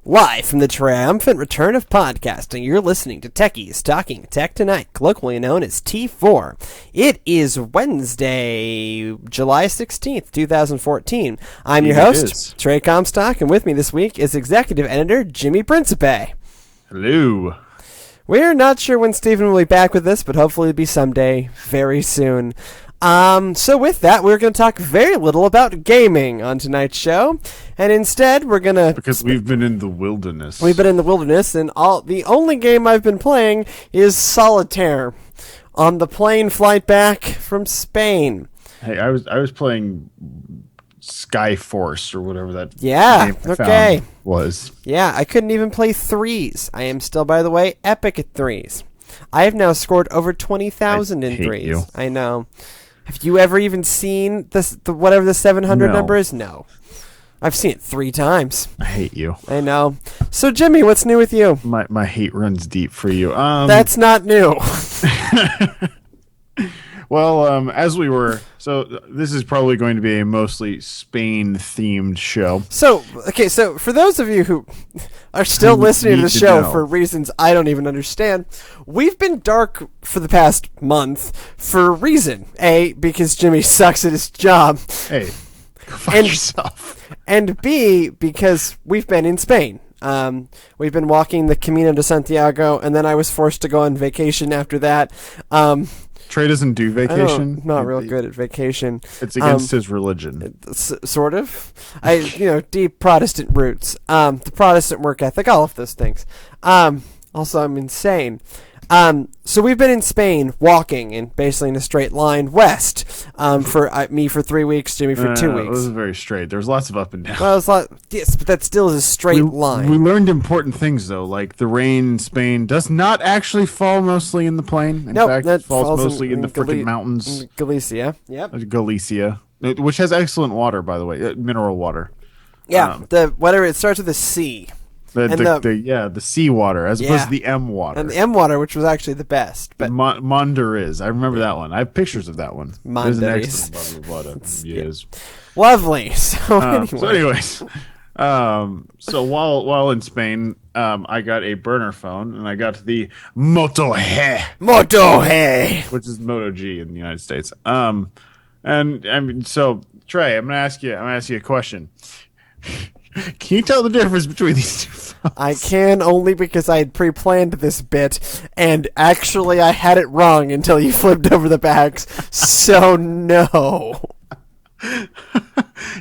Live from the triumphant return of podcasting, you're listening to Techies Talking Tech Tonight, colloquially known as T4. It is Wednesday, July 16th, 2014. I'm your host, Trey Comstock, and with me this week is Executive Editor Jimmy Principe. Hello. We're not sure when Stephen will be back with us, but hopefully it'll be someday, very soon. So with that, we're going to talk very little about gaming on tonight's show, and instead we're going to... Because we've been in the wilderness. We've been in the wilderness, and the only game I've been playing is Solitaire on the plane flight back from Spain. Hey, I was playing Skyforce or whatever that game I found was. Yeah, I couldn't even play threes. I am still, by the way, epic at threes. I have now scored over 20,000 in threes. You. I know. Have you ever even seen whatever the 700 number is? No. I've seen it 3 times. I hate you. I know. So, Jimmy, what's new with you? My hate runs deep for you. That's not new. Well, as we were... So, this is probably going to be a mostly Spain-themed show. So, for those of you who are still listening to the show for reasons I don't even understand, we've been dark for the past month for a reason. A, because Jimmy sucks at his job. Hey, go find yourself. And B, because we've been in Spain. We've been walking the Camino de Santiago, and then I was forced to go on vacation after that. Trey doesn't do vacation. I'm not real good at vacation. It's against his religion. Sort of. Deep Protestant roots. The Protestant work ethic, all of those things. Also, I'm insane. So we've been in Spain walking and basically in a straight line west. For me for 3 weeks, Jimmy for 2 weeks. It was very straight. There's lots of up and down. Well, yes, but that still is a straight line. We learned important things though, like the rain in Spain does not actually fall mostly in the plain. In fact, it falls mostly in the freaking mountains. Galicia. Yep. Galicia, which has excellent water, by the way, mineral water. Yeah, it starts with a C. The sea water as opposed to the M water. And the M water, which was actually the best. But Mondariz. I remember that one. I have pictures of that one. Mondariz. There's an excellent bottle of water. Yes. Lovely. So anyways. So while in Spain, I got a burner phone, and I got the Moto G, which is Moto G in the United States. And I mean, so Trey, I'm gonna ask you a question. Can you tell the difference between these two phones? I can, only because I had pre-planned this bit, and actually I had it wrong until you flipped over the backs, so no.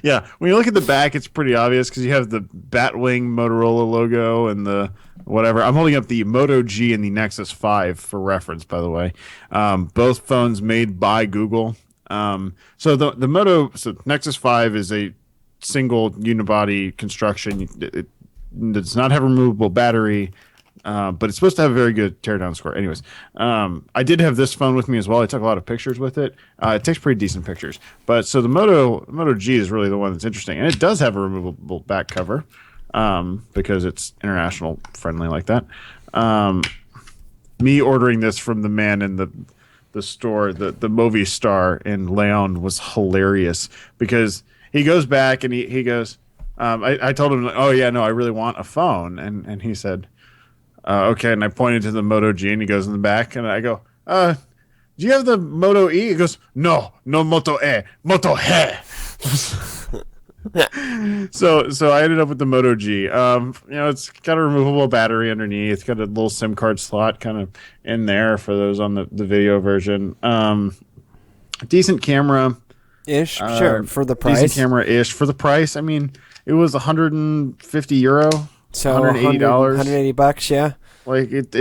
Yeah, when you look at the back, it's pretty obvious because you have the Batwing Motorola logo and the whatever. I'm holding up the Moto G and the Nexus 5 for reference, by the way. Both phones made by Google. So the Nexus 5 is a single unibody construction. It does not have a removable battery, but it's supposed to have a very good teardown score. Anyways, I did have this phone with me as well. I took a lot of pictures with it. It takes pretty decent pictures. But so the Moto G is really the one that's interesting, and it does have a removable back cover because it's international friendly like that. Me ordering this from the man in the store, the movie star in Leon, was hilarious because he goes back and he goes, I told him, oh, yeah, no, I really want a phone. And he said, okay. And I pointed to the Moto G, and he goes in the back. And I go, do you have the Moto E? He goes, no Moto E, Moto He. So I ended up with the Moto G. It's got a removable battery underneath. It's got a little SIM card slot kind of in there for those on the video version. Decent camera. Ish, sure, for the price. Decent camera-ish for the price. I mean, it was €150, so $180, $180, yeah. Like it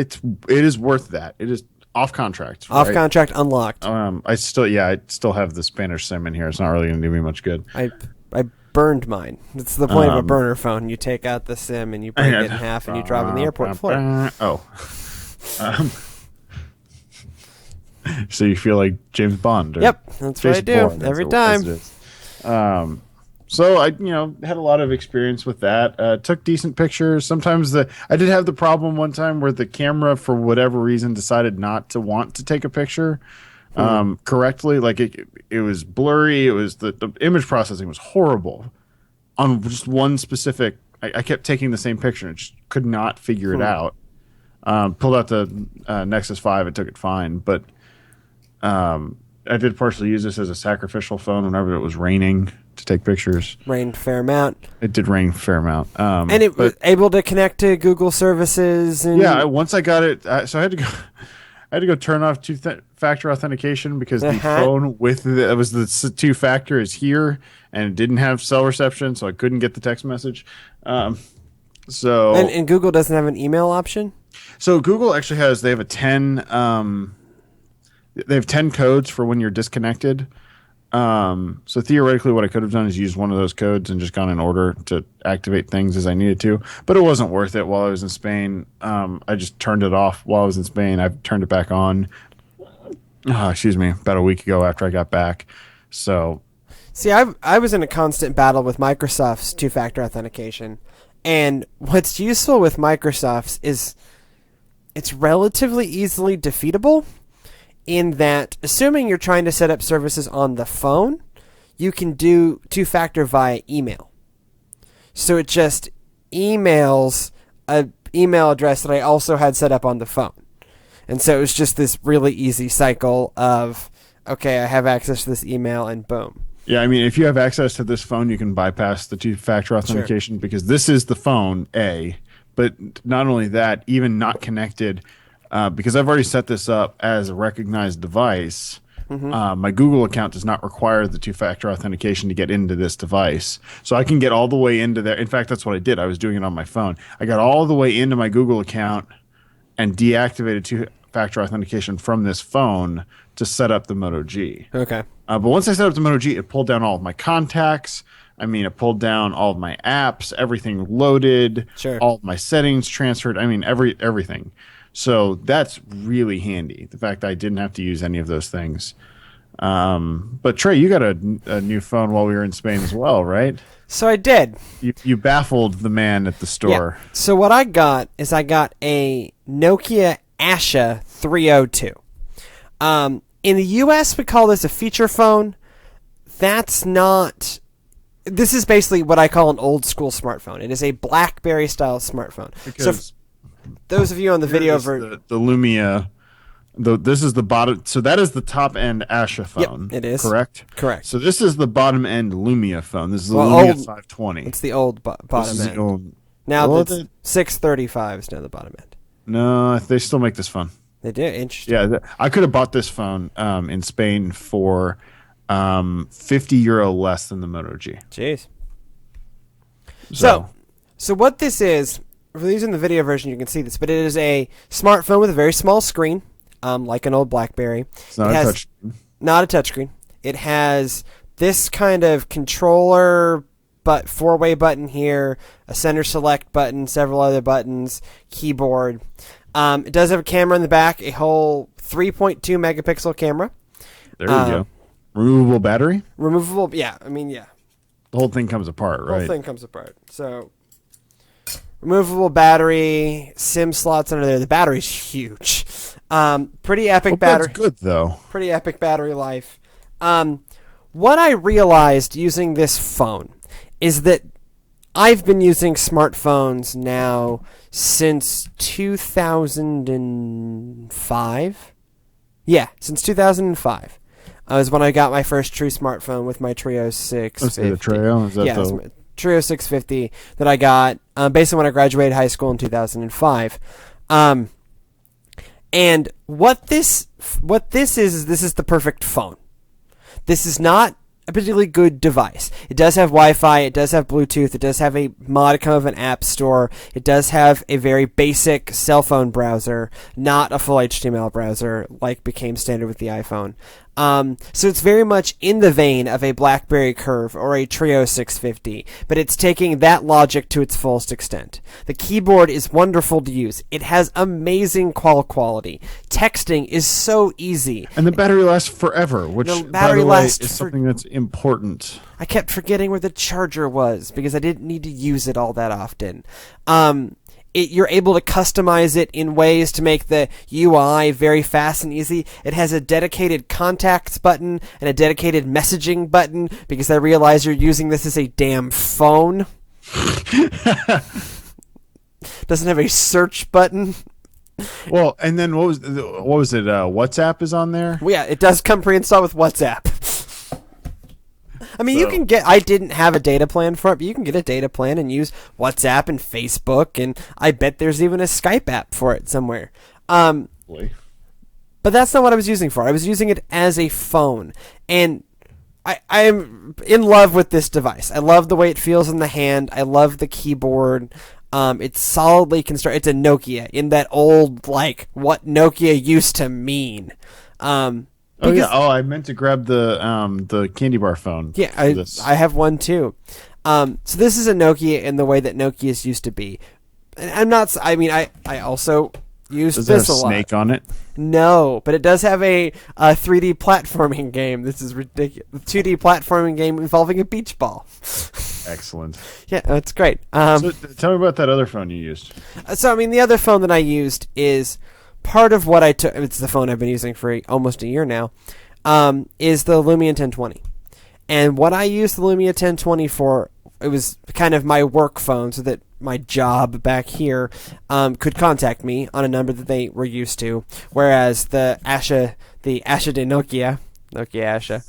is worth that. It is off contract. Off right? contract, unlocked. I still have the Spanish SIM in here. It's not really going to do me much good. I burned mine. It's the point of a burner phone. You take out the SIM and you break it in half and you drop it in the airport floor. So you feel like James Bond. Yep, that's what I do every time. So I, had a lot of experience with that. Took decent pictures. Sometimes I did have the problem one time where the camera, for whatever reason, decided not to want to take a picture correctly. Like it was blurry. It was the image processing was horrible on just one specific I kept taking the same picture and just could not figure it out. Pulled out the Nexus 5, it took it fine, but I did partially use this as a sacrificial phone whenever it was raining to take pictures. Rained a fair amount. It did rain a fair amount. And it was able to connect to Google services. And yeah, once I got it, so I had to go turn off two-factor authentication because the phone with it was the two-factor is here and it didn't have cell reception, so I couldn't get the text message. And Google doesn't have an email option? So Google actually they have 10 codes for when you're disconnected. So theoretically what I could have done is use one of those codes and just gone in order to activate things as I needed to, but it wasn't worth it while I was in Spain. I just turned it off while I was in Spain. I've turned it back on, about a week ago after I got back. So see, I was in a constant battle with Microsoft's two-factor authentication. And what's useful with Microsoft's is it's relatively easily defeatable in that, assuming you're trying to set up services on the phone, you can do two-factor via email. So it just emails an email address that I also had set up on the phone. And so it was just this really easy cycle of, okay, I have access to this email, and boom. Yeah, I mean, if you have access to this phone, you can bypass the two-factor authentication because this is the phone, A. But not only that, even not connected, because I've already set this up as a recognized device, my Google account does not require the two-factor authentication to get into this device. So I can get all the way into there. In fact, that's what I did. I was doing it on my phone. I got all the way into my Google account and deactivated two-factor authentication from this phone to set up the Moto G. Okay. But once I set up the Moto G, it pulled down all of my contacts. I mean, it pulled down all of my apps, everything loaded, all of my settings transferred. I mean, everything. So that's really handy. The fact that I didn't have to use any of those things. But Trey, you got a new phone while we were in Spain as well, right? So I did. You baffled the man at the store. Yeah. So what I got is I got a Nokia Asha 302. In the U.S., we call this a feature phone. That's not... This is basically what I call an old-school smartphone. It is a BlackBerry-style smartphone. Because those of you on the video... the Lumia... this is the bottom... So that is the top-end Asha phone. Yep, it is. Correct? Correct. So this is the bottom-end Lumia phone. This is the Lumia 520. It's the old bottom end. Old, now the 635 is now the bottom end. No, they still make this phone. They do? Interesting. Yeah, I could have bought this phone in Spain for €50 less than the Moto G. Jeez. So what this is, for these in the video version, you can see this, but it is a smartphone with a very small screen, like an old BlackBerry. It's not a touchscreen. Not a touchscreen. It has this kind of controller, but four-way button here, a center select button, several other buttons, keyboard. It does have a camera in the back, a whole 3.2 megapixel camera. There you go. Removable battery? Removable, yeah. I mean, yeah. The whole thing comes apart, right? The whole thing comes apart. So, removable battery, SIM slots under there. The battery's huge. Pretty epic battery. That's good, though. Pretty epic battery life. What I realized using this phone is that I've been using smartphones now since 2005. Yeah, since 2005. Was when I got my first true smartphone with my Trio 650. The Trio? Is that the Trio 650 that I got basically when I graduated high school in 2005. And what this is this is the perfect phone. This is not a particularly good device. It does have Wi-Fi, it does have Bluetooth, it does have a modicum of an app store, it does have a very basic cell phone browser, not a full HTML browser like became standard with the iPhone. So it's very much in the vein of a BlackBerry Curve or a Trio 650, but it's taking that logic to its fullest extent. The keyboard is wonderful to use. It has amazing call quality. Texting is so easy. And the battery lasts forever, which, by the way, is something that's important. I kept forgetting where the charger was because I didn't need to use it all that often. You're able to customize it in ways to make the UI very fast and easy. It has a dedicated contacts button and a dedicated messaging button because I realize you're using this as a damn phone. Doesn't have a search button. Well, and then what was it? WhatsApp is on there. Well, yeah, it does come pre-installed with WhatsApp. I mean, you can get. I didn't have a data plan for it, but you can get a data plan and use WhatsApp and Facebook, and I bet there's even a Skype app for it somewhere. But that's not what I was using for. I was using it as a phone, and I am in love with this device. I love the way it feels in the hand. I love the keyboard. It's solidly constructed. It's a Nokia in that old, like, what Nokia used to mean. I meant to grab the candy bar phone. Yeah, I have one too. So this is a Nokia in the way that Nokias used to be. And I'm not. I mean, I also use Does this it a have lot. Snake on it? No, but it does have a 3D platforming game. This is ridiculous. 2D platforming game involving a beach ball. Excellent. Yeah, that's great. So tell me about that other phone you used. So, I mean, the other phone that I used is part of what I took. It's the phone I've been using for almost a year now. Is the Lumia 1020. And what I used the Lumia 1020 for, it was kind of my work phone, so that my job back here could contact me on a number that they were used to. Whereas the Asha de Nokia Asha,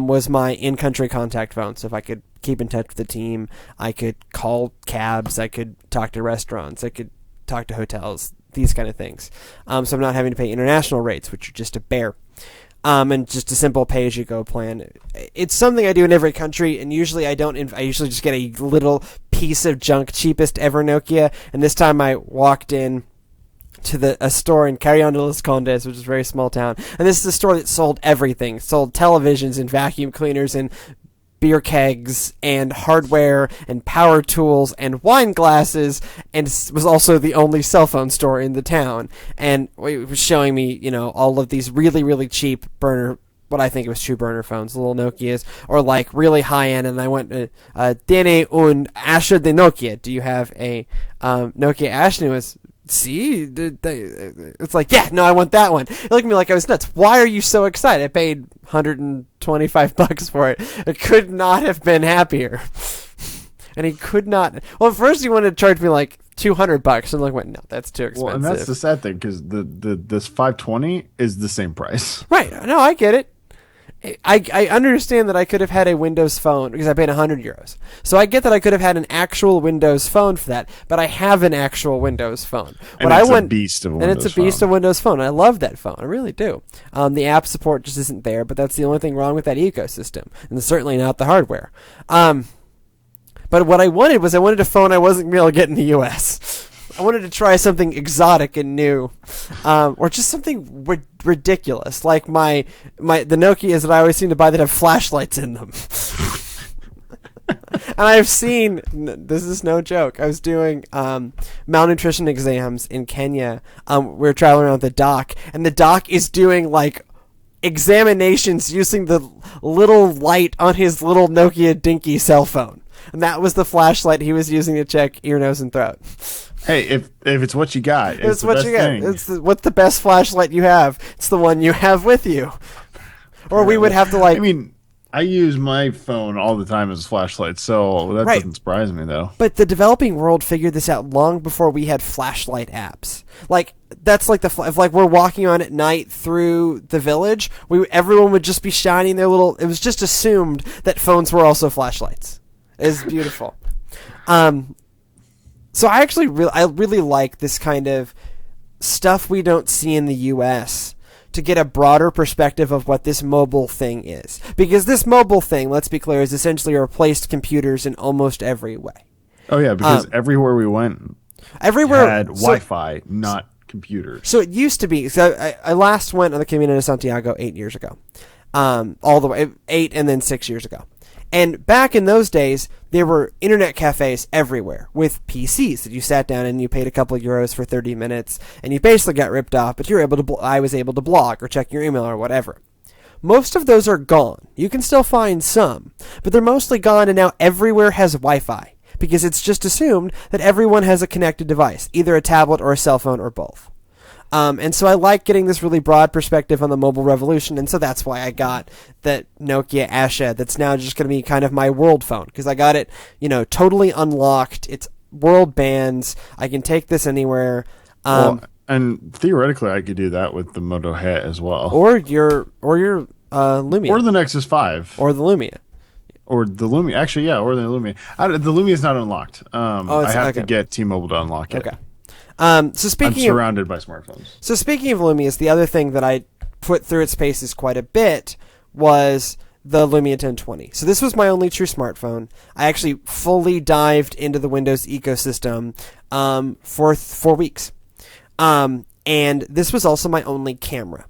was my in-country contact phone. So if I could keep in touch with the team, I could call cabs, I could talk to restaurants, I could talk to hotels, these kind of things. So I'm not having to pay international rates, which are just a bear. And just a simple pay-as-you-go plan. It's something I do in every country, and usually I don't. I usually just get a little piece of junk, cheapest ever Nokia. And this time I walked in to a store in Carrion de los Condes, which is a very small town. And this is a store that sold everything. Sold televisions and vacuum cleaners and beer kegs and hardware and power tools and wine glasses, and was also the only cell phone store in the town. And it was showing me, all of these really, really cheap what I think it was true burner phones, little Nokias, or like really high end. And I went, tiene un Asha de Nokia. Do you have a Nokia Asha? And it was, see, it's like, yeah, no, I want that one. It looked at me like I was nuts. Why are you so excited? I paid $125 for it. I could not have been happier. And he could not. Well, at first he wanted to charge me like $200. I'm like, wait, no, that's too expensive. Well, and that's the sad thing, because this 520 is the same price. Right. No, I get it. I understand that I could have had a Windows phone because I paid €100. So I get that I could have had an actual Windows phone for that, but I have an actual Windows phone. And it's a beast of a Windows phone. And it's a beast of Windows phone. I love that phone. I really do. The app support just isn't there, but that's the only thing wrong with that ecosystem. And certainly not the hardware. But what I wanted was a phone I wasn't going to be able to get in the U.S. I wanted to try something exotic and new, or just something ridiculous, like the Nokias that I always seem to buy that have flashlights in them. And I've seen, this is no joke, I was doing malnutrition exams in Kenya. We were traveling around the dock, and the dock is doing like examinations using the little light on his little Nokia dinky cell phone. And that was the flashlight he was using to check ear, nose, and throat. Hey, if it's what you got, it's what you got. What's the best flashlight you have? It's the one you have with you. Or we would have to like. I mean, I use my phone all the time as a flashlight, so that doesn't surprise me though. But the developing world figured this out long before we had flashlight apps. Like that's like if like we're walking on at night through the village, everyone would just be shining their little. It was just assumed that phones were also flashlights. It's beautiful. So I actually really like this kind of stuff we don't see in the U.S. to get a broader perspective of what this mobile thing is. Because this mobile thing, let's be clear, is essentially replaced computers in almost every way. Oh yeah, because everywhere we went, had Wi-Fi, not computers. So it used to be. So I last went on the Camino de Santiago 8 years ago, all the way 8 and then 6 years ago. And back in those days, there were internet cafes everywhere with PCs that you sat down and you paid a couple of euros for 30 minutes and you basically got ripped off, but I was able to blog or check your email or whatever. Most of those are gone. You can still find some, but they're mostly gone, and now everywhere has Wi-Fi because it's just assumed that everyone has a connected device, either a tablet or a cell phone or both. And so I like getting this really broad perspective on the mobile revolution, and so that's why I got that Nokia Asha that's now just going to be kind of my world phone, because I got it, totally unlocked. It's world bands. I can take this anywhere. And theoretically, I could do that with the Moto Het as well. Or your Lumia. Or the Nexus 5. Or the Lumia. Or the Lumia. Actually, yeah, or the Lumia. The Lumia is not unlocked. I have to get T-Mobile to unlock it. Okay. I'm surrounded by smartphones. So speaking of Lumias, the other thing that I put through its paces quite a bit was the Lumia 1020. So this was my only true smartphone. I actually fully dived into the Windows ecosystem for 4 weeks. And this was also my only camera.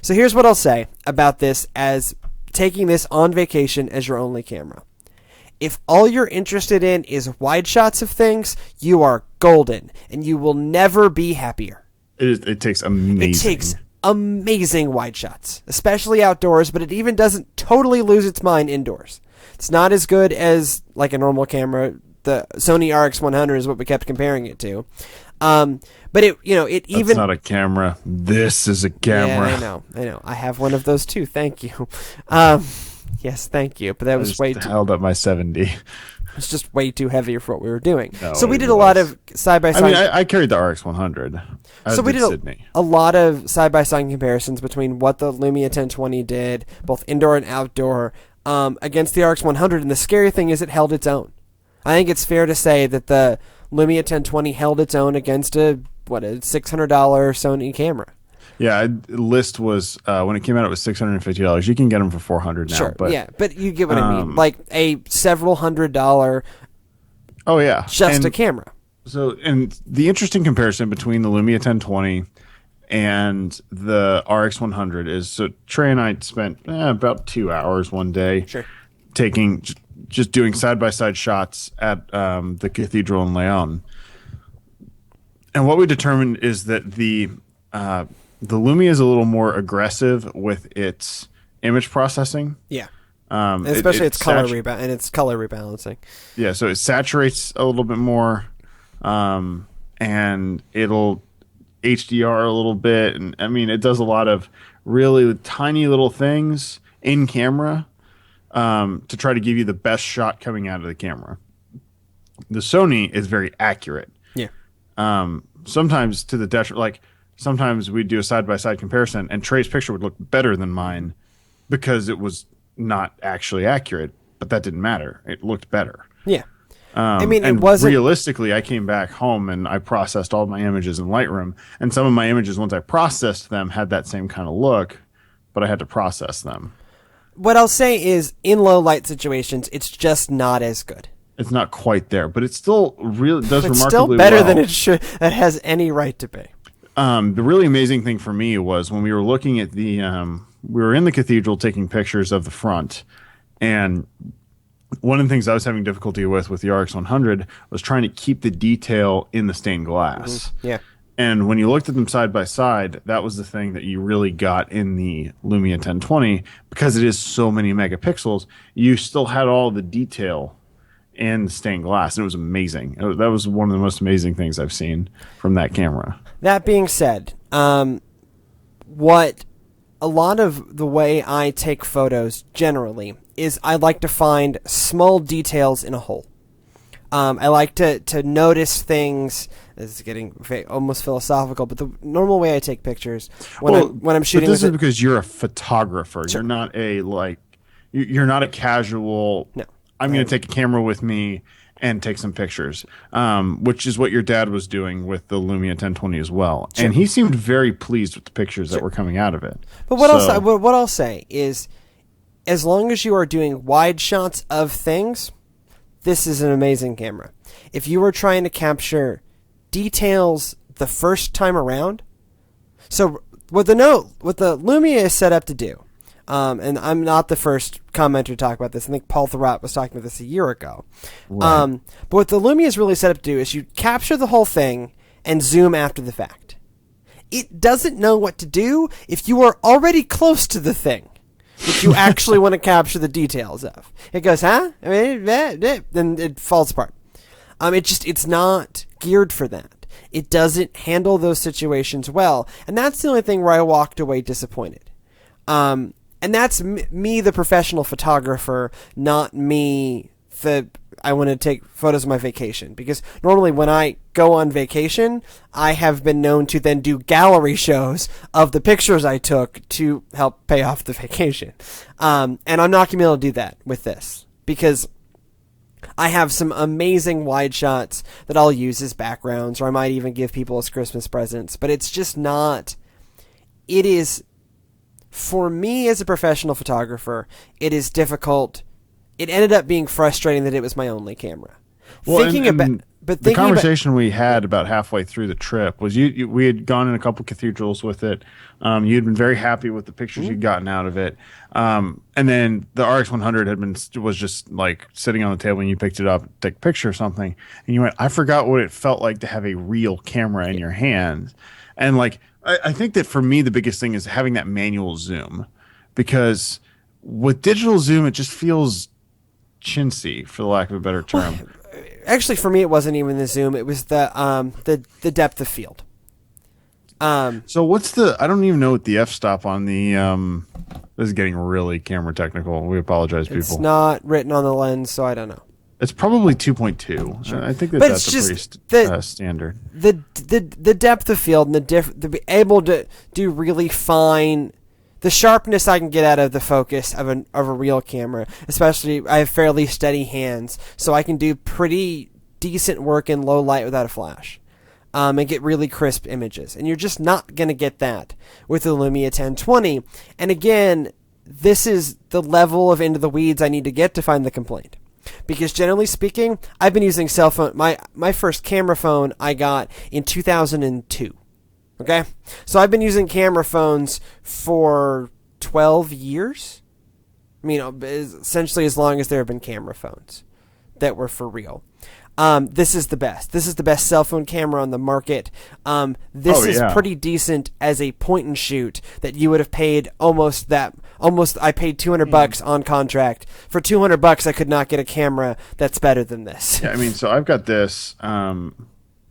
So here's what I'll say about this as taking this on vacation as your only camera. If all you're interested in is wide shots of things, you are golden, and you will never be happier. It takes amazing. It takes amazing wide shots, especially outdoors, but it even doesn't totally lose its mind indoors. It's not as good as like a normal camera. The Sony RX100 is what we kept comparing it to. But it even... That's not a camera. This is a camera. Yeah, I know. I have one of those too. Thank you. Yes, thank you. But that was way too... held up my 70. It's just way too heavy for what we were doing. No, so we did a lot of side-by-side... I mean, I carried the RX100. So we did a lot of side-by-side comparisons between what the Lumia 1020 did, both indoor and outdoor, against the RX100. And the scary thing is it held its own. I think it's fair to say that the Lumia 1020 held its own against a $600 Sony camera. Yeah, list was when it came out, it was $650. You can get them for $400 now. Sure, but, but you get what I mean. Like a several $100. Oh yeah, just a camera. So, and the interesting comparison between the Lumia 1020 and the RX100 is, so Trey and I spent about 2 hours one day, just doing side by side shots at the cathedral in Leon. And what we determined is that the Lumia is a little more aggressive with its image processing. Yeah. Especially its color rebalancing. Yeah, so it saturates a little bit more, and it'll HDR a little bit, and I mean it does a lot of really tiny little things in camera to try to give you the best shot coming out of the camera. The Sony is very accurate. Yeah. Sometimes to the detriment, like sometimes we'd do a side-by-side comparison and Trey's picture would look better than mine because it was not actually accurate, but that didn't matter. It looked better. Yeah. I mean, it wasn't... Realistically, I came back home and I processed all my images in Lightroom, and some of my images, once I processed them, had that same kind of look, but I had to process them. What I'll say is, in low light situations, it's just not as good. It's not quite there, but it still really does remarkably well. It's still better than it should. That has any right to be. The really amazing thing for me was when we were looking at the, we were in the cathedral taking pictures of the front, and one of the things I was having difficulty with the RX100 was trying to keep the detail in the stained glass. Mm-hmm. Yeah. And when you looked at them side by side, that was the thing that you really got in the Lumia 1020, because it is so many megapixels. You still had all the detail in the stained glass. And it was amazing. That was one of the most amazing things I've seen from that camera. That being said, what a lot of the way I take photos generally is I like to find small details in a whole. I like to notice things. This is getting almost philosophical, but the normal way I take pictures when I'm shooting. But this is because you're a photographer. Sure. You're not a casual. No. I'm going to take a camera with me and take some pictures, which is what your dad was doing with the Lumia 1020 as well. Sure. And he seemed very pleased with the pictures that were coming out of it. But what I'll say is, as long as you are doing wide shots of things, this is an amazing camera. If you are trying to capture details the first time around, so what the Lumia is set up to do, and I'm not the first commenter to talk about this. I think Paul Thurrott was talking about this a year ago. Right. But what the Lumia is really set up to do is you capture the whole thing and zoom after the fact. It doesn't know what to do if you are already close to the thing that you actually want to capture the details of. It goes, huh? Then it falls apart. It's not geared for that. It doesn't handle those situations well. And that's the only thing where I walked away disappointed. And that's me, the professional photographer, not me, I want to take photos of my vacation. Because normally when I go on vacation, I have been known to then do gallery shows of the pictures I took to help pay off the vacation. And I'm not going to be able to do that with this. Because I have some amazing wide shots that I'll use as backgrounds, or I might even give people as Christmas presents. But it's just not... It is... For me as a professional photographer, it is difficult. It ended up being frustrating that it was my only camera. Well, the conversation we had about halfway through the trip was we had gone in a couple cathedrals with it. You'd been very happy with the pictures you'd gotten out of it. And then the RX100 was just like sitting on the table and you picked it up, take a picture or something. And you went, I forgot what it felt like to have a real camera in your hand. And like, I think that for me, the biggest thing is having that manual zoom, because with digital zoom, it just feels chintzy, for the lack of a better term. Well, actually, for me, it wasn't even the zoom; it was the depth of field. So what's the? I don't even know what the f-stop on the. This is getting really camera technical. We apologize, people. It's not written on the lens, so I don't know. It's probably 2.2. Sure. I think that's a pretty standard. The depth of field and to be able to do really fine. The sharpness I can get out of the focus of a real camera, especially I have fairly steady hands, so I can do pretty decent work in low light without a flash, and get really crisp images. And you're just not going to get that with the Lumia 1020. And again, this is the level of into the weeds I need to get to find the complaint. Because generally speaking, I've been using cell phone. My first camera phone I got in 2002. Okay? So I've been using camera phones for 12 years. I mean, essentially as long as there have been camera phones that were for real. This is the best. This is the best cell phone camera on the market. This is pretty decent as a point and shoot that you would have paid almost I paid $200 on contract. For $200 I could not get a camera that's better than this. Yeah, I mean, so I've got this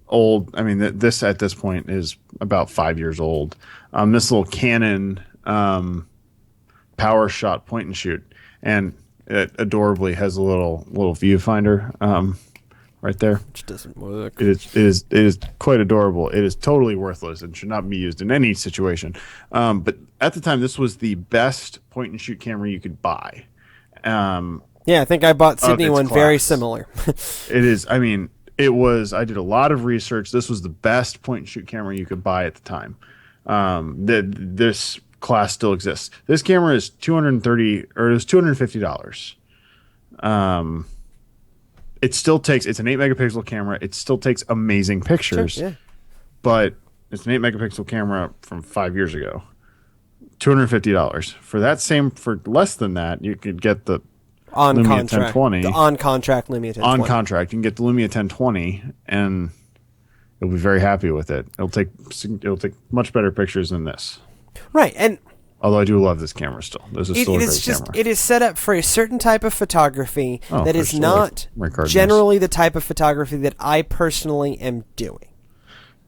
old, I mean, this at this point is about 5 years old. This little Canon power shot point and shoot, and it adorably has a little viewfinder right there, which doesn't work. It is quite adorable. It is totally worthless and should not be used in any situation. But at the time, this was the best point and shoot camera you could buy. Yeah, I think I bought Sydney one very similar. It is. I mean, it was. I did a lot of research. This was the best point and shoot camera you could buy at the time. This class still exists. This camera is $250. It still takes. It's an 8 megapixel camera. It still takes amazing pictures. Sure, yeah. But it's an 8 megapixel camera from 5 years ago. $250 for that same. For less than that, you could get the on Lumia contract 1020. The on contract Lumia 1020. On contract, you can get the Lumia 1020, and you'll be very happy with it. It'll take much better pictures than this. Right, and although I do love this camera still. This is still a great camera. It is set up for a certain type of photography that is not like generally the type of photography that I personally am doing.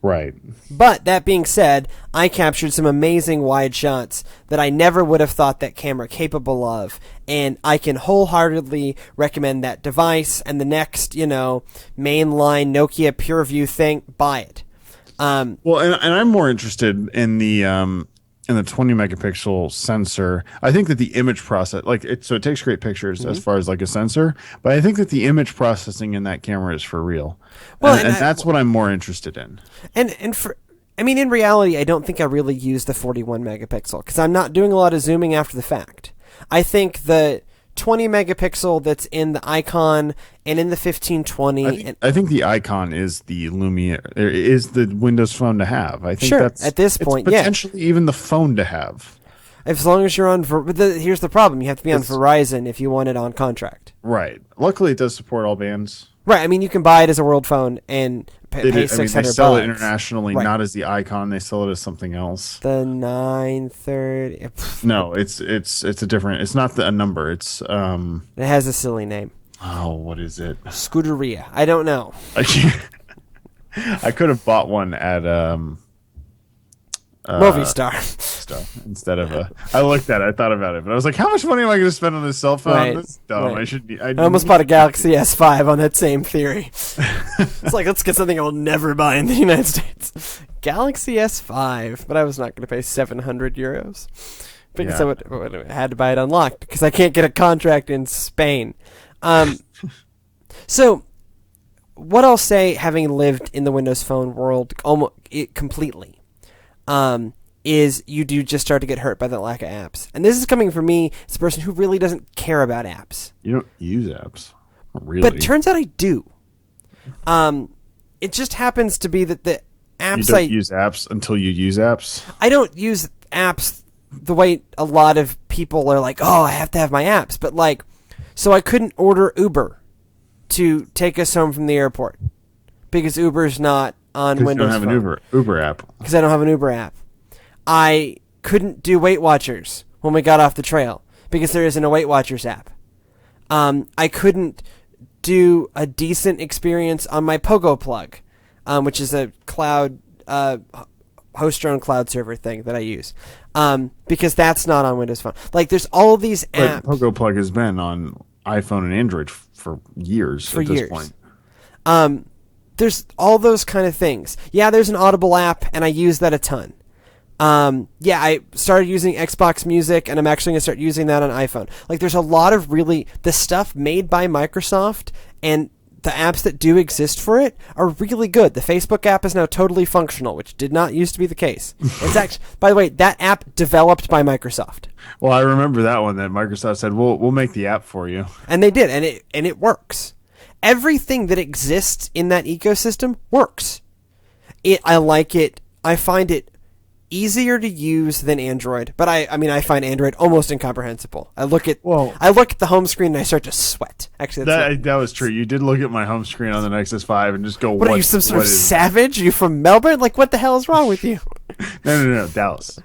Right. But that being said, I captured some amazing wide shots that I never would have thought that camera capable of, and I can wholeheartedly recommend that device. And the next, mainline Nokia PureView thing, buy it. Well, and I'm more interested in the 20 megapixel sensor. I think that the image process, so it takes great pictures as far as like a sensor, but I think that the image processing in that camera is for real. Well, and that's what I'm more interested in. In reality, I don't think I really use the 41 megapixel because I'm not doing a lot of zooming after the fact. I think the 20 megapixel that's in the Icon and in the 1520. I think the Icon is the Lumia, is the Windows Phone to have. I think sure, at this point, potentially even the phone to have. As long as you're on, here's the problem: you have to be on Verizon if you want it on contract. Right. Luckily, it does support all bands. Right. I mean, you can buy it as a world phone and pay $600. They sell it internationally, not as the Icon. They sell it as something else. The 930. No, it's a different. It's not a number. It's It has a silly name. Oh, what is it? Scuderia. I don't know. I can't. I could have bought one at Movie star. stuff instead of a. I looked at it, I thought about it, but I was like, how much money am I going to spend on this cell phone? Right, That's dumb. right. I should. I almost bought a Galaxy S5 on that same theory. It's like, let's get something I'll never buy in the United States. Galaxy S5, but I was not going to pay 700 euros because I would have had to buy it unlocked because I can't get a contract in Spain. So, what I'll say, having lived in the Windows Phone world completely, is you do just start to get hurt by the lack of apps. And this is coming from me as a person who really doesn't care about apps. You don't use apps, really? But it turns out I do. It just happens to be that the apps you don't use apps until you use apps? I don't use apps the way a lot of people are like, oh, I have to have my apps. But like, so I couldn't order Uber to take us home from the airport because Uber's not on Windows You don't have Phone. an Uber app. Because I don't have an Uber app. I couldn't do Weight Watchers when we got off the trail because there isn't a Weight Watchers app. I couldn't do a decent experience on my Pogo Plug, which is a cloud host your own cloud server thing that I use, because that's not on Windows Phone. Like, there's all of these apps. But Pogo Plug has been on iPhone and Android for years. At this point. There's all those kind of things. Yeah, there's an Audible app, and I use that a ton. I started using Xbox Music, and I'm actually going to start using that on iPhone. Like, there's a lot of the stuff made by Microsoft and the apps that do exist for it are really good. The Facebook app is now totally functional, which did not used to be the case. It's actually, by the way, that app developed by Microsoft. Well, I remember that one that Microsoft said, we'll make the app for you. And they did, and it works. Everything that exists in that ecosystem works. I like it. I find it easier to use than Android, but I find Android almost incomprehensible. I look at the home screen and I start to sweat. Actually, that was true. You did look at my home screen on the Nexus 5 and just go, what are you, some sort of savage? Are you from Melbourne? Like, what the hell is wrong with you? No, Dallas.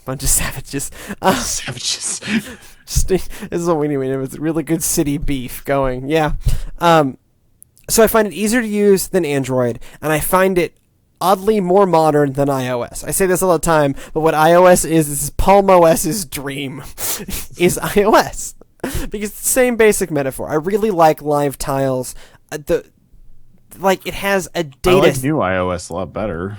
Bunch of savages. Savages. This is what we need. It's really good city beef going. Yeah. So I find it easier to use than Android, and I find it oddly more modern than iOS. I say this all the time, but what iOS is Palm OS's dream is iOS. Because it's the same basic metaphor. I really like live tiles. It has a data... I like new iOS a lot better.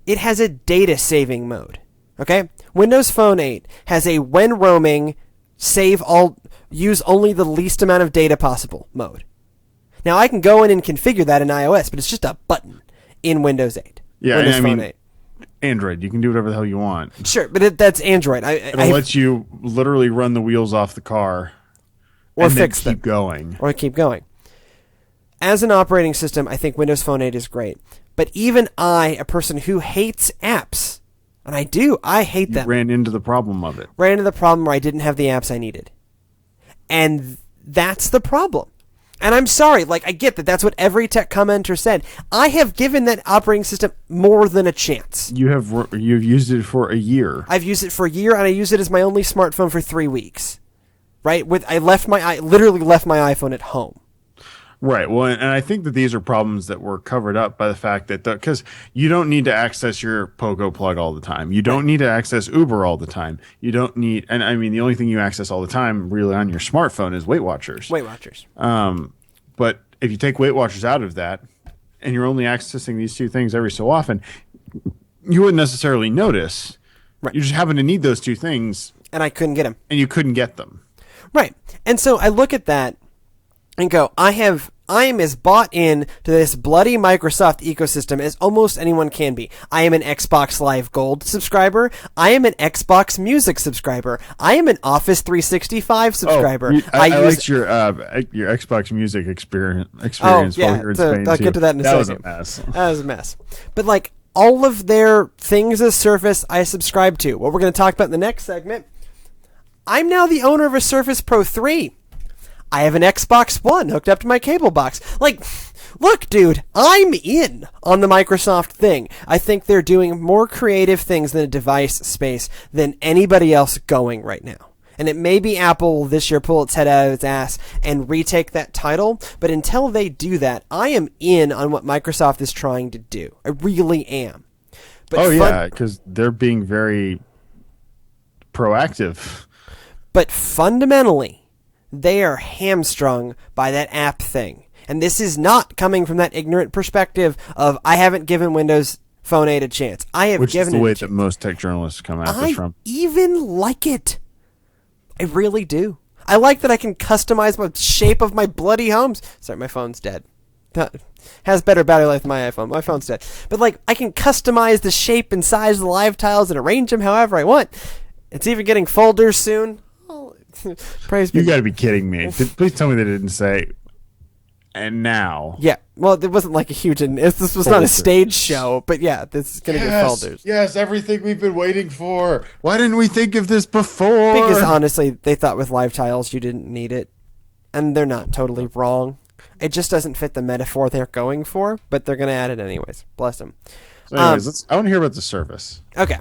It has a data saving mode. Okay? Windows Phone 8 has a when roaming, use only the least amount of data possible mode. Now, I can go in and configure that in iOS, but it's just a button in Windows 8. Yeah, Windows Phone 8. Android, you can do whatever the hell you want. Sure, but that's Android. It'll let you literally run the wheels off the car or fix them. Keep going. Or keep going. As an operating system, I think Windows Phone 8 is great. But even I, a person who hates apps, and I hate them. Ran into the problem of it. Ran into the problem where I didn't have the apps I needed. And that's the problem. And I'm sorry, I get that that's what every tech commenter said. I have given that operating system more than a chance. You've used it for a year. I've used it for a year, and I used it as my only smartphone for 3 weeks. Right? I literally left my iPhone at home. Right. Well, and I think that these are problems that were covered up by the fact that because you don't need to access your Pogo Plug all the time. You don't need to access Uber all the time. You don't need, and I mean, the only thing you access all the time really on your smartphone is Weight Watchers. Weight Watchers. But if you take Weight Watchers out of that and you're only accessing these two things every so often, you wouldn't necessarily notice. Right. You just happen to need those two things. And I couldn't get them. And you couldn't get them. Right. And so I look at that and go, I am as bought in to this bloody Microsoft ecosystem as almost anyone can be. I am an Xbox Live Gold subscriber. I am an Xbox Music subscriber. I am an Office 365 subscriber. I liked your Xbox Music experience. Oh, yeah. I'll get to that in a second. That was a mess. That was a mess. But all of their things as Surface, I subscribe to. What we're going to talk about in the next segment, I'm now the owner of a Surface Pro 3. I have an Xbox One hooked up to my cable box. Look, dude, I'm in on the Microsoft thing. I think they're doing more creative things in the device space than anybody else going right now. And it may be Apple will this year pull its head out of its ass and retake that title. But until they do that, I am in on what Microsoft is trying to do. I really am. But yeah, because they're being very proactive. But fundamentally, they are hamstrung by that app thing. And this is not coming from that ignorant perspective of I haven't given Windows Phone 8 a chance. I have Which given is the way it that most tech journalists come at this from. I even like it. I really do. I like that I can customize the shape of my bloody homes. Sorry, my phone's dead. Has better battery life than my iPhone. My phone's dead. But like, I can customize the shape and size of the live tiles and arrange them however I want. It's even getting folders soon. Oh, praise be. You got to be kidding me. Please tell me they didn't say, and now. Yeah. Well, it wasn't like a huge. This was not a stage show, but yeah, this is going to get folders. Yes, everything we've been waiting for. Why didn't we think of this before? Because honestly, they thought with live tiles you didn't need it, and they're not totally wrong. It just doesn't fit the metaphor they're going for, but they're going to add it anyways. Bless them. So anyways, I want to hear about the Surface. Okay.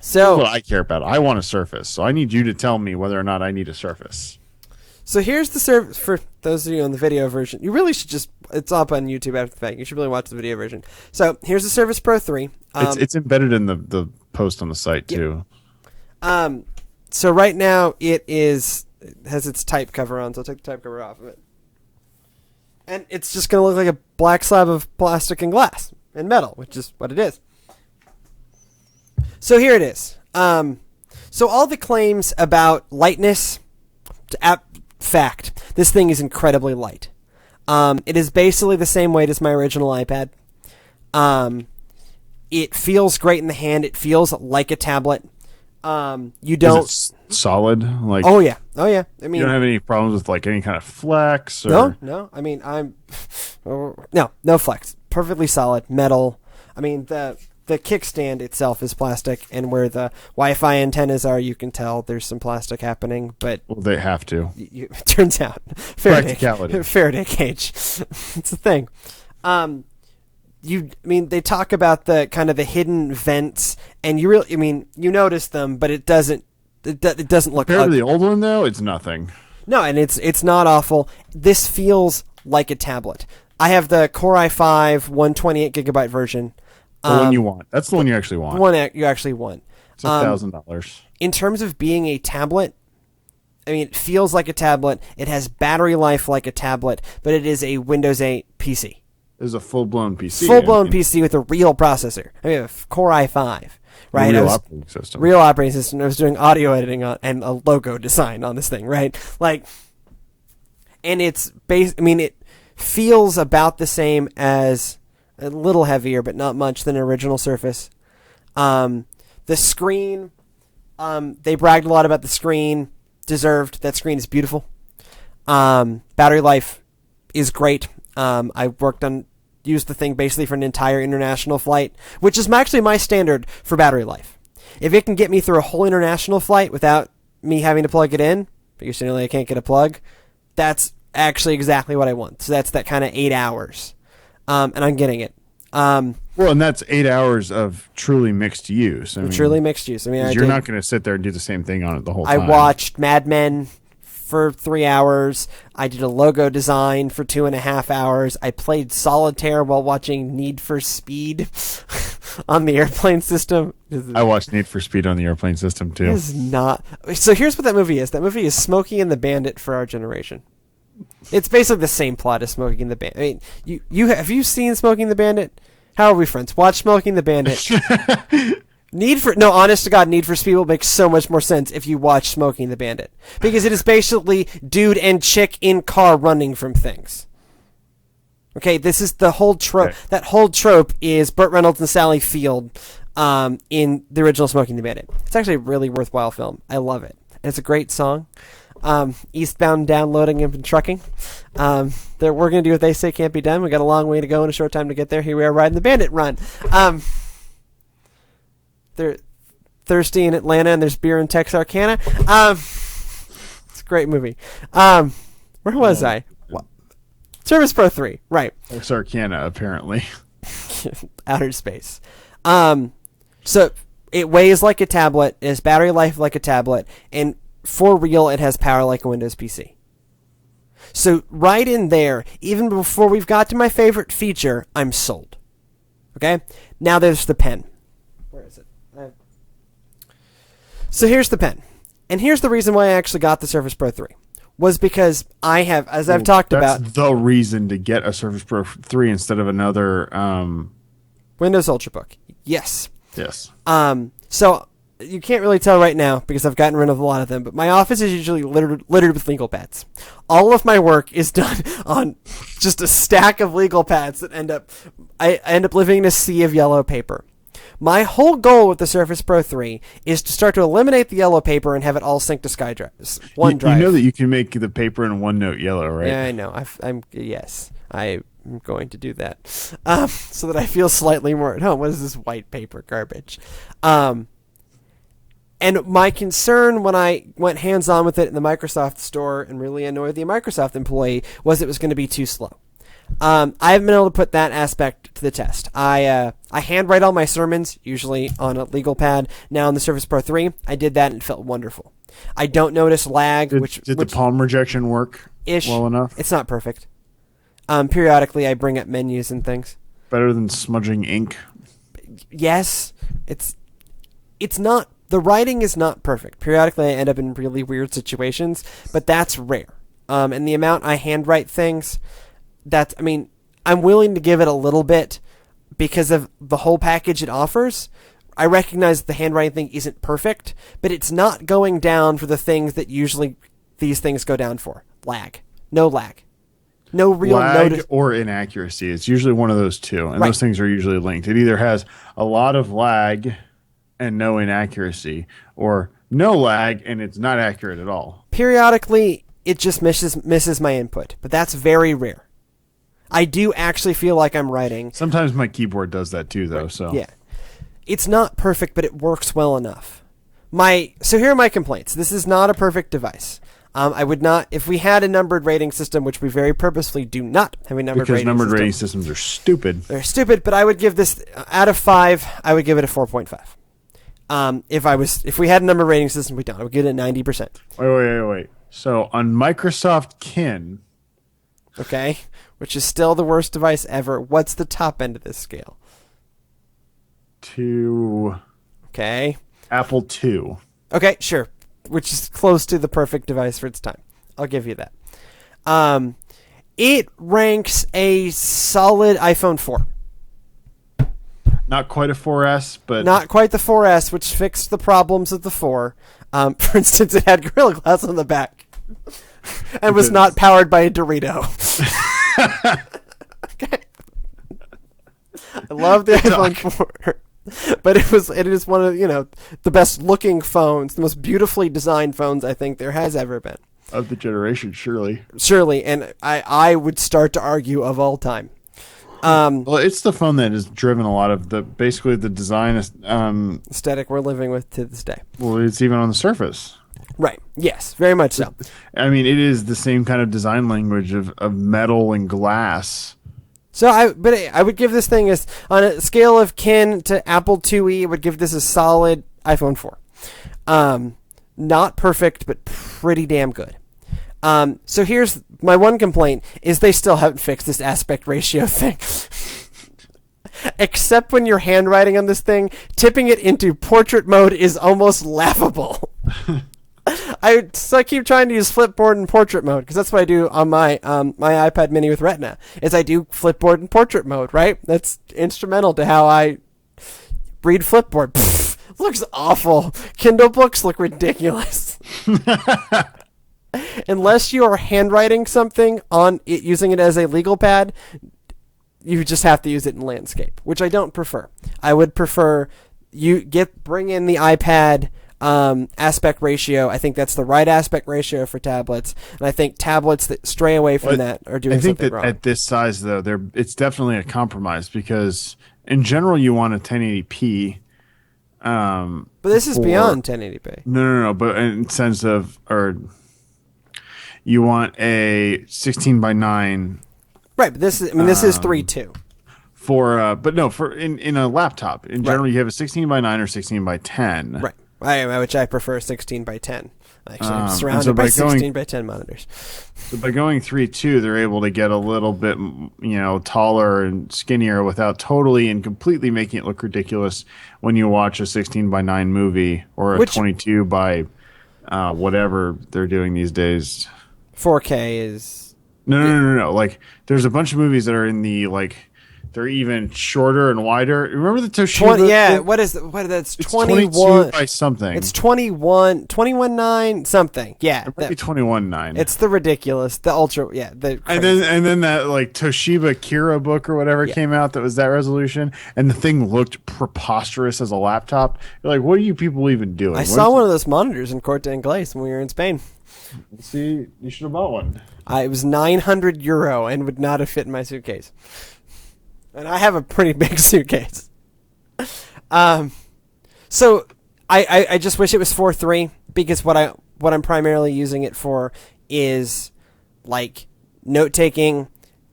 So that's what I care about. I want a Surface, so I need you to tell me whether or not I need a Surface. So here's the Surface for those of you on the video version. You really should it's up on YouTube after the fact. You should really watch the video version. So here's the Surface Pro 3. It's embedded in the post on the site too. So right now it has its type cover on, so I'll take the type cover off of it. And it's just going to look like a black slab of plastic and glass and metal, which is what it is. So here it is. So all the claims about lightness, fact, this thing is incredibly light. It is basically the same weight as my original iPad. It feels great in the hand. It feels like a tablet. You don't. Is it solid? Like. Oh yeah. I mean, you don't have any problems with like any kind of flex or. No. I mean, no flex. Perfectly solid metal. I mean, the kickstand itself is plastic, and where the Wi-Fi antennas are, you can tell there's some plastic happening. But they have to. It turns out, Faraday cage. It's a thing. They talk about the kind of the hidden vents, and you notice them, but it doesn't look. Compared to the old one, though, it's nothing. No, and it's not awful. This feels like a tablet. I have the Core i5 128 gigabyte version. The one you want. That's the one you actually want. The one you actually want. It's $1,000. In terms of being a tablet, I mean, it feels like a tablet. It has battery life like a tablet, but it is a Windows 8 PC. It is a full-blown PC. Full-blown PC with a real processor. I mean, a Core i5. Right? Real operating system. Real operating system. I was doing audio editing and a logo design on this thing, right? Like, and it's it feels about the same as a little heavier, but not much than an original Surface. The screen, they bragged a lot about the screen. Deserved. That screen is beautiful. Battery life is great. I used the thing basically for an entire international flight, which is actually my standard for battery life. If it can get me through a whole international flight without me having to plug it in, because generally I can't get a plug, that's actually exactly what I want. So that's that kind of 8 hours. And I'm getting it. Well, and that's 8 hours of truly mixed use. Truly mixed use. I mean, you're not going to sit there and do the same thing on it the whole time. I watched Mad Men for 3 hours. I did a logo design for 2.5 hours. I played solitaire while watching Need for Speed on the airplane system. I watched Need for Speed on the airplane system too. This is not. So here's what that movie is. That movie is Smokey and the Bandit for our generation. It's basically the same plot as Smokey and the Bandit. I mean, you have you seen Smokey and the Bandit? How are we friends? Watch Smokey and the Bandit. Honest to God, Need for Speed will make so much more sense if you watch Smokey and the Bandit. Because it is basically dude and chick in car running from things. Okay, this is the whole trope. Okay. That whole trope is Burt Reynolds and Sally Field in the original Smokey and the Bandit. It's actually a really worthwhile film. I love it. And it's a great song. Eastbound downloading and trucking. We're going to do what they say can't be done. We got a long way to go and a short time to get there. Here we are riding the Bandit run. They're thirsty in Atlanta, and there's beer in Texarkana. It's a great movie. Where was I? Surface Pro 3, right. Texarkana, apparently. Outer space. So it weighs like a tablet, it has battery life like a tablet, and for real, it has power like a Windows PC. So right in there, even before we've got to my favorite feature, I'm sold. Okay? Now there's the pen. Where is it? So here's the pen. And here's the reason why I actually got the Surface Pro 3. Was because I have, as I've talked about... That's the reason to get a Surface Pro 3 instead of another... Windows Ultrabook. Yes. Yes. So you can't really tell right now because I've gotten rid of a lot of them, but my office is usually littered with legal pads. All of my work is done on just a stack of legal pads that I end up living in a sea of yellow paper. My whole goal with the Surface Pro 3 is to start to eliminate the yellow paper and have it all sync to OneDrive. You know that you can make the paper in OneNote yellow, right? Yeah, I know. I'm going to do that so that I feel slightly more at home. What is this white paper garbage? And my concern when I went hands-on with it in the Microsoft store and really annoyed the Microsoft employee was it was going to be too slow. I haven't been able to put that aspect to the test. I handwrite all my sermons, usually on a legal pad. Now on the Surface Pro 3, I did that and it felt wonderful. I don't notice lag. Did the palm rejection work well enough? It's not perfect. Periodically, I bring up menus and things. Better than smudging ink? Yes. It's not... The writing is not perfect. Periodically, I end up in really weird situations, but that's rare. And the amount I handwrite things... I'm willing to give it a little bit because of the whole package it offers. I recognize that the handwriting thing isn't perfect, but it's not going down for the things that usually these things go down for. Lag. No lag. No real lag or inaccuracy. It's usually one of those two, and those things are usually linked. It either has a lot of lag and no inaccuracy, or no lag and it's not accurate at all. Periodically, it just misses my input, but that's very rare. I do actually feel like I'm writing. Sometimes my keyboard does that too, though. So yeah, it's not perfect, but it works well enough. So here are my complaints. This is not a perfect device. I would not, if we had a numbered rating system, which we very purposefully do not have a numbered rating system. Because numbered rating systems are stupid. They're stupid, but I would give this, out of 5, I would give it a 4.5. If we had a numbered rating system, we don't. I would give it a 90%. Wait. So on Microsoft Kin. Okay. Which is still the worst device ever. What's the top end of this scale? 2. Okay. Apple 2. Okay, sure. Which is close to the perfect device for its time. I'll give you that. It ranks a solid iPhone 4. Not quite a 4S, but... Not quite the 4S, which fixed the problems of the 4. For instance, it had Gorilla Glass on the back. And was not powered by a Dorito. Okay. I love the iPhone 4. But it is one of, the best looking phones, the most beautifully designed phones I think there has ever been. Of the generation, surely. Surely, and I would start to argue of all time. Well, it's the phone that has driven a lot of basically the design aesthetic we're living with to this day. Well, it's even on the Surface. Right. Yes, very much so. I mean, it is the same kind of design language of metal and glass. So I would give this thing on a scale of kin to Apple IIe, I would give this a solid iPhone 4. Not perfect, but pretty damn good. So here's my one complaint is they still haven't fixed this aspect ratio thing. Except when you're handwriting on this thing, tipping it into portrait mode is almost laughable. I keep trying to use Flipboard in portrait mode because that's what I do on my iPad Mini with Retina. Is I do Flipboard in portrait mode, right? That's instrumental to how I read Flipboard. Pfft, looks awful. Kindle books look ridiculous. Unless you are handwriting something on it, using it as a legal pad, you just have to use it in landscape, which I don't prefer. I would prefer bring in the iPad aspect ratio. I think that's the right aspect ratio for tablets, and I think tablets that stray away from that are doing something wrong. At this size, though, it's definitely a compromise because in general you want a 1080p. But this is beyond 1080p. No. But in sense of, you want a 16 by 9. Right, but this is 3.2. For in a laptop in general you have a 16 by 9 or 16 by 10. Right. Which I prefer 16 by 10. Actually, I'm So surrounded by by 16 by 10 monitors. So by going 3.2, they're able to get a little bit, taller and skinnier without totally and completely making it look ridiculous when you watch a 16 by 9 movie or a 22 by whatever they're doing these days. 4K is... No. Like, there's a bunch of movies that are in the, like, they're even shorter and wider. Remember the Toshiba? Yeah, that's 21 22 by something. It's 21.9 something. Yeah, it might be 21.9. It's the ridiculous, the ultra. Yeah, the crazy. and then that like Toshiba Kira book or whatever came out that was that resolution, and the thing looked preposterous as a laptop. You're like, what are you people even doing? I saw one of those monitors in Corte Inglés when we were in Spain. See, you should have bought one. It was €900 and would not have fit in my suitcase. And I have a pretty big suitcase. So I just wish it was 4.3 because what I'm primarily using it for is like note taking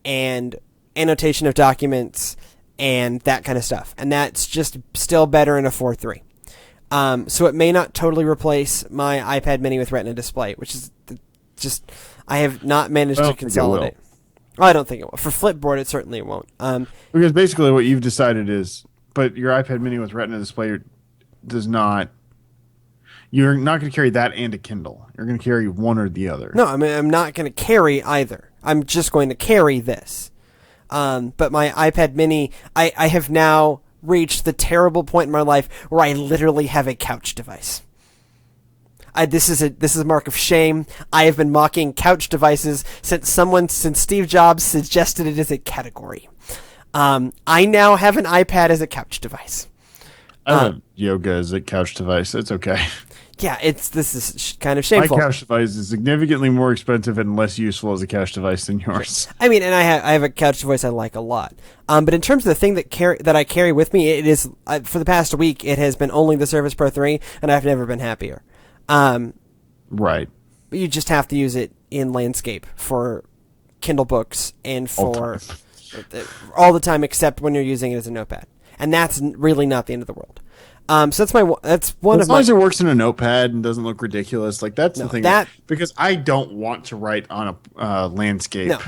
and annotation of documents and that kind of stuff. And that's just still better in a 4.3. So it may not totally replace my iPad mini with Retina display, which is just I have not managed to consolidate. I don't think it will. For Flipboard, it certainly won't. Because basically what you've decided is, but your iPad mini with Retina display does not, you're not going to carry that and a Kindle. You're going to carry one or the other. No, I mean, I'm not going to carry either. I'm just going to carry this. But my iPad mini, I have now reached the terrible point in my life where I literally have a couch device. This is a mark of shame. I have been mocking couch devices since Steve Jobs suggested it as a category. I now have an iPad as a couch device. I have yoga as a couch device. It's okay. Yeah, this is kind of shameful. My couch device is significantly more expensive and less useful as a couch device than yours. I mean, and I have a couch device I like a lot. But in terms of the thing that I carry with me, it is for the past week. It has been only the Surface Pro 3, and I've never been happier. Right. You just have to use it in landscape for Kindle books and for all the time, except when you're using it as a notepad, and that's really not the end of the world. So that's one as of long my. As it works in a notepad and doesn't look ridiculous, like that's the thing. Because I don't want to write on a landscape. No,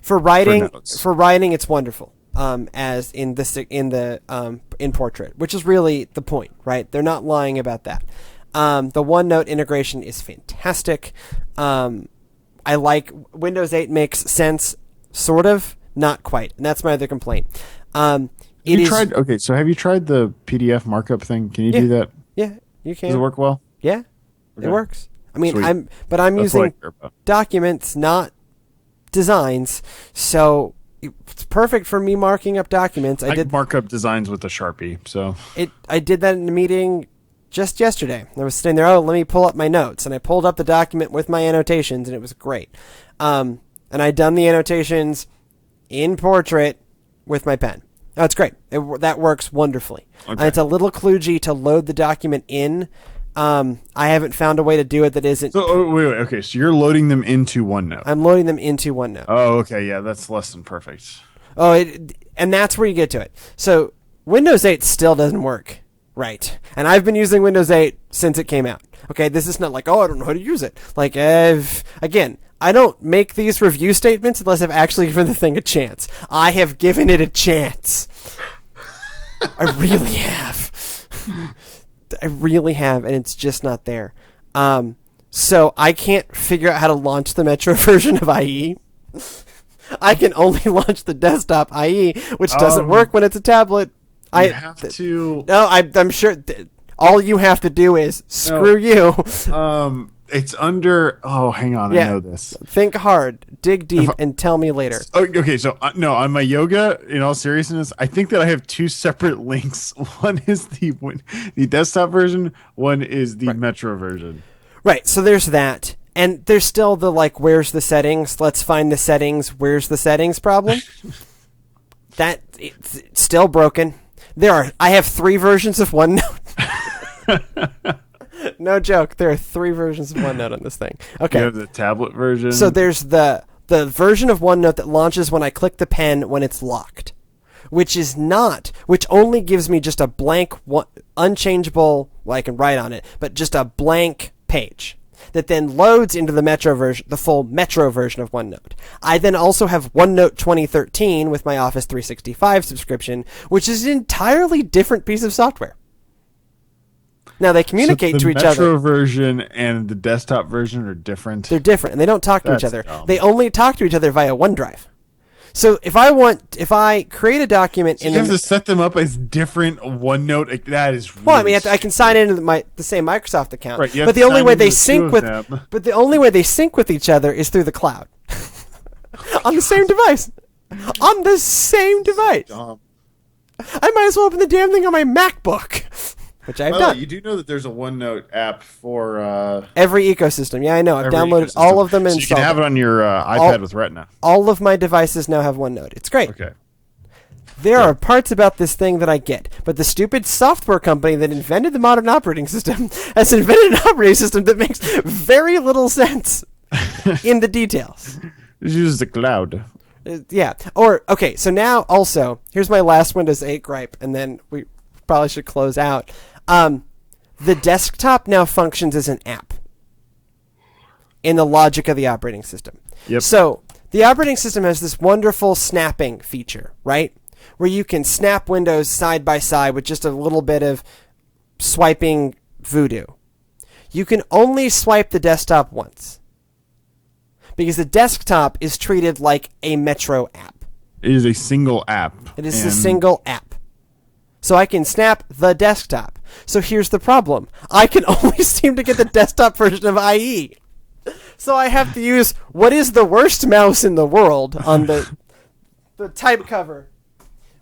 for writing, it's wonderful. As in in portrait, which is really the point, right? They're not lying about that. The OneNote integration is fantastic. I like Windows 8 makes sense, sort of, not quite, and that's my other complaint. So have you tried the PDF markup thing? Can you do that? Yeah, you can. Does it work well? Yeah, it works. I mean, Sweet. I'm using documents, not designs, so it's perfect for me marking up documents. I did mark up designs with a Sharpie, so I did that in a meeting just yesterday. I was sitting there, let me pull up my notes, and I pulled up the document with my annotations, and it was great. And I'd done the annotations in portrait with my pen. Oh, it's great. That works wonderfully. Okay. It's a little kludgy to load the document in. I haven't found a way to do it that isn't... So, wait. Okay, so you're loading them into OneNote. I'm loading them into OneNote. Oh, okay, yeah, that's less than perfect. Oh, and that's where you get to it. So, Windows 8 still doesn't work. Right. And I've been using Windows 8 since it came out. Okay, this is not like, I don't know how to use it. Like, again, I don't make these review statements unless I've actually given the thing a chance. I have given it a chance. I really have. I really have, and it's just not there. So I can't figure out how to launch the Metro version of IE. I can only launch the desktop IE, which doesn't work when it's a tablet. You have to. No, I'm sure. All you have to do is screw you. It's under. Oh, hang on. I know this. Think hard, dig deep, and tell me later. Okay, so no, on my yoga, in all seriousness, I think that I have two separate links. One is the desktop version. One is the Metro version. Right. So there's that. And there's still the, where's the settings? Let's find the settings. Where's the settings problem? It's still broken. I have 3 versions of OneNote. No joke. There are 3 versions of OneNote on this thing. Okay. You have the tablet version. So there's the version of OneNote that launches when I click the pen when it's locked. which only gives me just a blank, unchangeable, well, I can write on it, but just a blank page that then loads into the Metro version, the full Metro version of OneNote. I then also have OneNote 2013 with my Office 365 subscription, which is an entirely different piece of software. Now, they communicate to each other. The Metro version and the desktop version are different. They're different, and they don't talk to each other. Dumb. They only talk to each other via OneDrive. So if I create a document you have to set them up as different OneNote. That is really well, I mean, I can sign into the same Microsoft account, right, but the only way they sync with each other is through the cloud on the same device. On the same device. Dumb. I might as well open the damn thing on my MacBook, which I've done. You do know that there's a OneNote app for every ecosystem. Yeah, I know. I've downloaded all of them and so you can have it on your iPad with Retina. All of my devices now have OneNote. It's great. Okay. There are parts about this thing that I get, but the stupid software company that invented the modern operating system has invented an operating system that makes very little sense in the details. Just use the cloud. Yeah. Okay, so now also, here's my last Windows 8 gripe, and then we probably should close out. The desktop now functions as an app in the logic of the operating system. Yep. So the operating system has this wonderful snapping feature, right? Where you can snap windows side by side with just a little bit of swiping voodoo. You can only swipe the desktop once, because the desktop is treated like a Metro app. It is a single app. It is a single app. So I can snap the desktop. So here's the problem. I can only seem to get the desktop version of IE. So I have to use what is the worst mouse in the world on the type cover.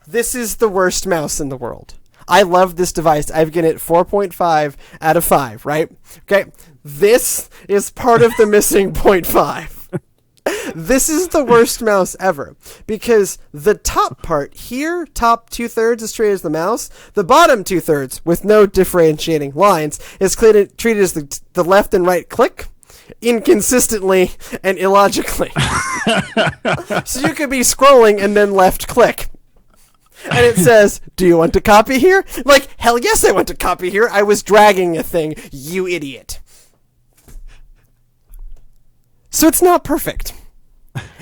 This is the worst mouse in the world. I love this device. I've given it 4.5 out of 5, right? Okay. This is part of the missing 0.5. This is the worst mouse ever, because the top part here, top 2/3 is treated as the mouse. The bottom 2/3, with no differentiating lines, is treated as the left and right click, inconsistently and illogically. So you could be scrolling and then left click. And it says, do you want to copy here? Like, hell yes, I want to copy here. I was dragging a thing, you idiot. So it's not perfect.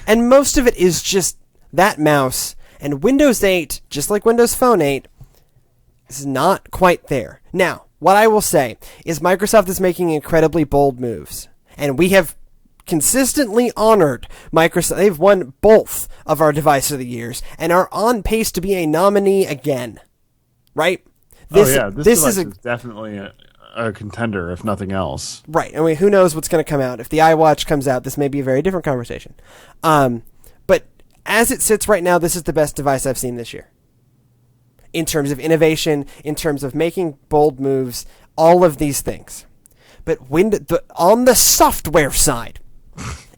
And most of it is just that mouse. And Windows 8, just like Windows Phone 8, is not quite there. Now, what I will say is Microsoft is making incredibly bold moves. And we have consistently honored Microsoft. They've won both of our Device of the Years and are on pace to be a nominee again. Right? This device is definitely a contender, if nothing else. Right. I mean, who knows what's going to come out. If the iWatch comes out, this may be a very different conversation. But as it sits right now, this is the best device I've seen this year. In terms of innovation, in terms of making bold moves, all of these things. But on the software side,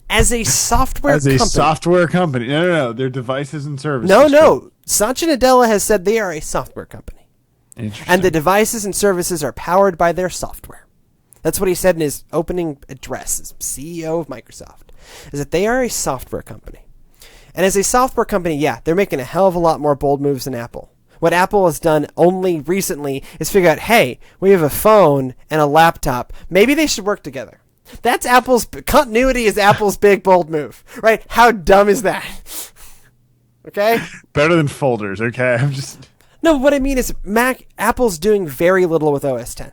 as a software company. No. They're devices and services. No. Satya Nadella has said they are a software company. And the devices and services are powered by their software. That's what he said in his opening address as CEO of Microsoft, is that they are a software company. And as a software company, yeah, they're making a hell of a lot more bold moves than Apple. What Apple has done only recently is figure out, hey, we have a phone and a laptop. Maybe they should work together. That's continuity is Apple's big bold move, right? How dumb is that? Okay? Better than folders, okay? No, what I mean is Apple's doing very little with OS X.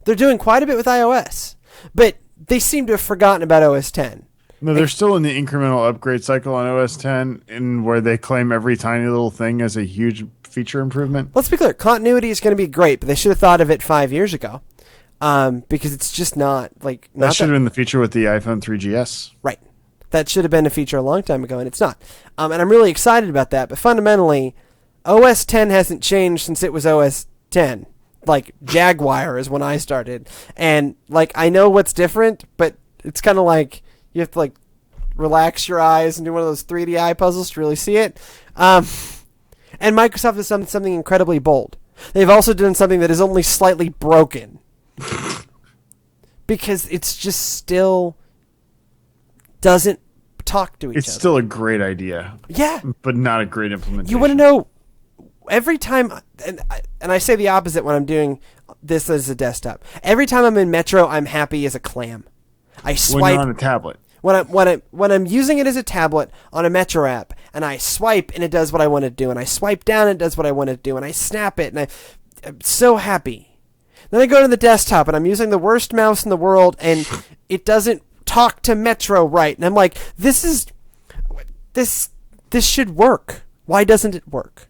They're doing quite a bit with iOS, but they seem to have forgotten about OS X. No, they're still in the incremental upgrade cycle on OS X, in where they claim every tiny little thing as a huge feature improvement. Let's be clear. Continuity is going to be great, but they should have thought of it 5 years ago, because it's just not like... That should have been the feature with the iPhone 3GS. Right. That should have been a feature a long time ago, and it's not. And I'm really excited about that, but fundamentally, OS X hasn't changed since it was OS X. Like, Jaguar is when I started. And, like, I know what's different, but it's kind of like you have to, like, relax your eyes and do one of those 3D eye puzzles to really see it. And Microsoft has done something incredibly bold. They've also done something that is only slightly broken. Because it's just still doesn't talk to each other. It's still a great idea. Yeah. But not a great implementation. You want to know every time, and I say the opposite when I'm doing this as a desktop. Every time I'm in Metro, I'm happy as a clam. I swipe when you're on a tablet. When I'm using it as a tablet on a Metro app, and I swipe and it does what I want to do, and I swipe down and it does what I want to do, and I snap it, and I'm so happy. Then I go to the desktop and I'm using the worst mouse in the world, and it doesn't talk to Metro right, and I'm like, this should work. Why doesn't it work?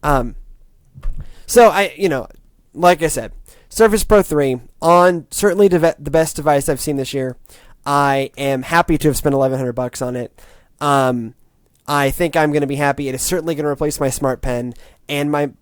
So like I said, Surface Pro 3 on certainly the best device I've seen this year. I am happy to have spent $1,100 on it. I think I'm going to be happy. It is certainly going to replace my Smart Pen and my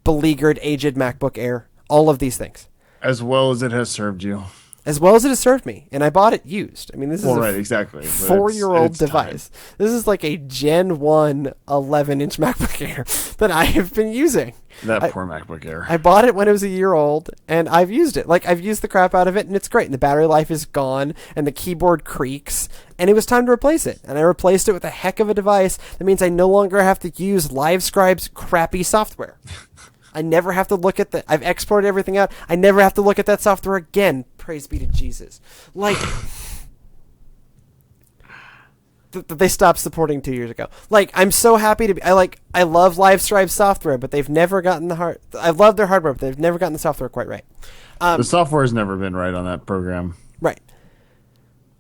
beleaguered, aged MacBook Air. All of these things. As well as it has served you. As well as it has served me. And I bought it used. I mean, this is exactly. 4-year-old device. Time. This is like a Gen 1 11-inch MacBook Air that I have been using. That poor MacBook Air. I bought it when it was a year old, and I've used it. Like, I've used the crap out of it, and it's great. And the battery life is gone, and the keyboard creaks, and it was time to replace it. And I replaced it with a heck of a device. That means I no longer have to use LiveScribe's crappy software. I never have to look at I've exported everything out. I never have to look at that software again. Praise be to Jesus. Like, they stopped supporting 2 years ago. Like, I'm so happy to be. I love LiveScribe software, but they've never gotten I love their hardware, but they've never gotten the software quite right. The software has never been right on that program. Right.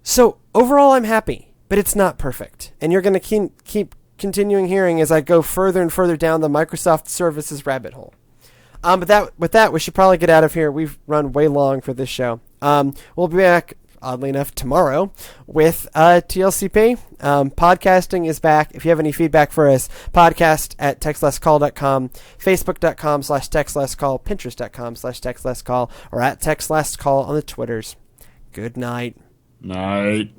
So overall, I'm happy, but it's not perfect, and you're going to keep continuing hearing as I go further and further down the Microsoft services rabbit hole. But with that, we should probably get out of here. We've run way long for this show. We'll be back, oddly enough, tomorrow with TLCP. Podcasting is back. If you have any feedback for us, podcast at textlesscall.com, facebook.com/textlesscall, pinterest.com/textlesscall, or at textlesscall on the Twitters. Good night. Night.